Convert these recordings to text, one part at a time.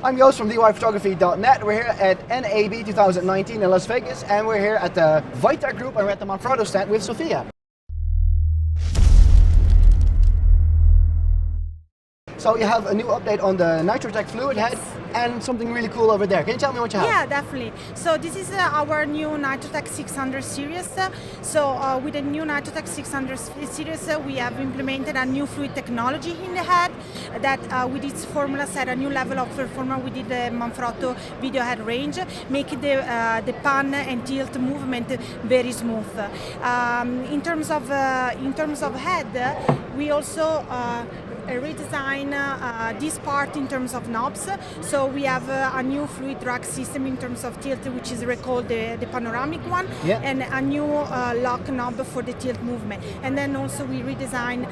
I'm Joost from DIYPhotography.net. We're here at NAB 2019 in Las Vegas, and we're here at the Vita Group, and we're at the Manfrotto stand with Sophia. So you have a new update on the Nitrotech fluid head and something really cool over there. Can you tell me what you have? Yeah, definitely. So this is our new Nitrotech 600 series. With the new Nitrotech 600 series, we have implemented a new fluid technology in the head that with its formula set a new level of performance within the Manfrotto video head range, making the pan and tilt movement very smooth. In terms of head, we also redesign this part in terms of knobs. So we have a new fluid drag system in terms of tilt, which is recalled the panoramic one, and a new lock knob for the tilt movement. And then also we redesign,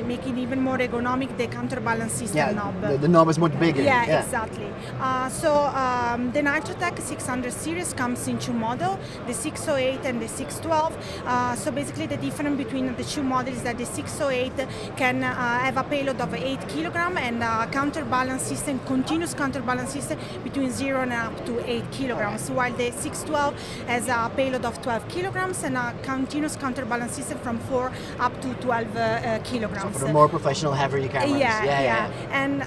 making even more ergonomic, the counterbalance system knob. The knob is much bigger. Yeah, exactly. The Nitrotech 600 series comes in two models, the 608 and the 612. So basically the difference between the two models is that the 608 can have a payload of 8 kilograms and a counterbalance system, continuous counterbalance system between 0 and up to 8 kilograms, while the 612 has a payload of 12 kilograms and a continuous counterbalance system from 4 up to 12 kilograms. So for the more professional, heavier cameras. Yeah. And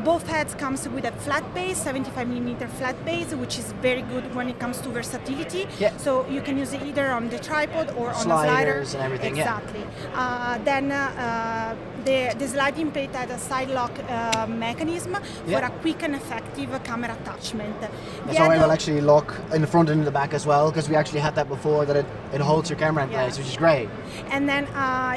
both heads comes with a flat base, 75mm flat base, which is very good when it comes to versatility. So you can use it either on the tripod or on a slider. Sliders and everything. Exactly. The sliding plate had a side lock mechanism for a quick and effective camera attachment. So it will actually lock in the front and in the back as well, because we actually had that before, that it holds your camera in place, which is great. And then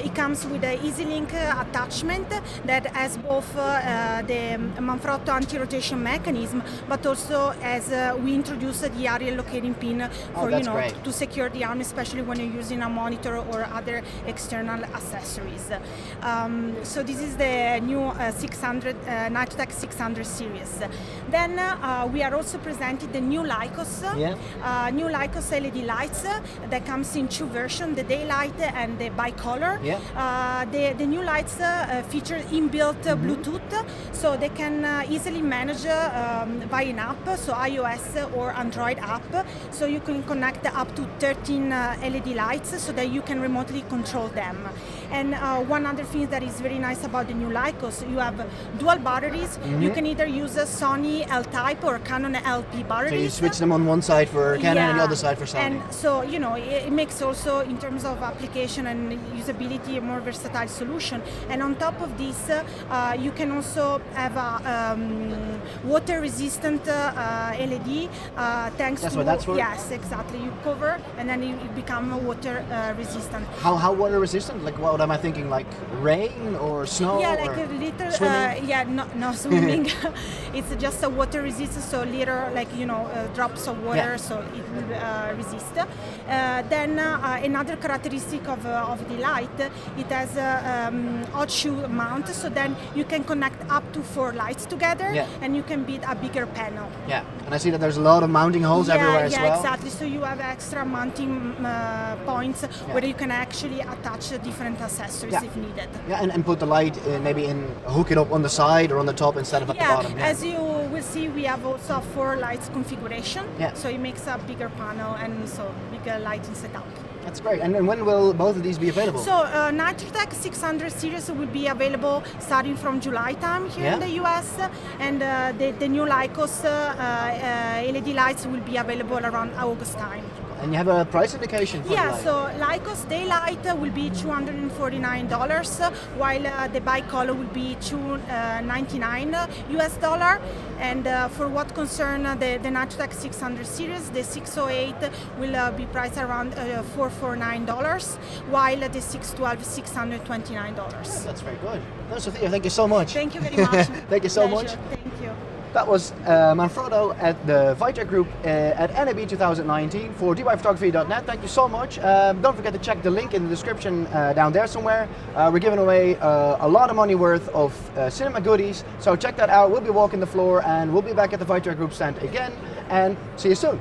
it comes with an EasyLink attachment that has both the Manfrotto anti-rotation mechanism, but also as we introduced the area locating pin for to secure the arm, especially when you're using a monitor or other external accessories. So this is the new Nitrotech 600 series. Then we are also presenting the new Lycos, new Lycos LED lights that comes in two versions, the daylight and the bicolor. The new lights feature inbuilt Bluetooth, so they can easily manage by an app, so iOS or Android app. So you can connect up to 13 LED lights so that you can remotely control them. And one other thing that is very nice about the new Lycos, you have dual batteries. You can either use a Sony L-type or Canon LP batteries. So you switch them on one side for Canon and the other side for Sony. And so, it makes also, in terms of application and usability, a more versatile solution. And on top of this, you can also have a water-resistant LED. That's what that's for? Yes, exactly. You cover and then it becomes water-resistant. How water-resistant? Like, what am I thinking? Like rain or snow? Yeah, like a little. Swimming? No swimming. It's just a water resistant, so little, like drops of water, so it will resist. Then another characteristic of the light, it has a hot shoe mount, so then you can connect up to 4 lights together, and you can build a bigger panel. Yeah, and I see that there's a lot of mounting holes everywhere as well. Yeah, exactly. So you have extra mounting points where you can actually attach different accessories if needed. Yeah, and put the light hook it up on the side or on the top instead of at the bottom. Yeah, as you will see, we have also a 4 lights configuration. So it makes a bigger panel and so bigger lighting setup. That's great. And when will both of these be available? So Nitrotech 600 series will be available starting from July time here in the US, and the new Lycos LED lights will be available around August time. And you have a price indication for the light? So Lycos Daylight will be $249, while the bicolor will be $299 US. And for what concern the Nitrotech 600 series, the 608 will be priced around $449, while the 612 $629. That's very good. No, Sophia, thank you so much. Thank you very much. Thank you so much. Thank you. That was Manfrotto at the Vita Group at NAB 2019 for DIYPhotography.net. Thank you so much. Don't forget to check the link in the description down there somewhere. We're giving away a lot of money worth of cinema goodies, so check that out. We'll be walking the floor and we'll be back at the Vita Group stand again, and see you soon.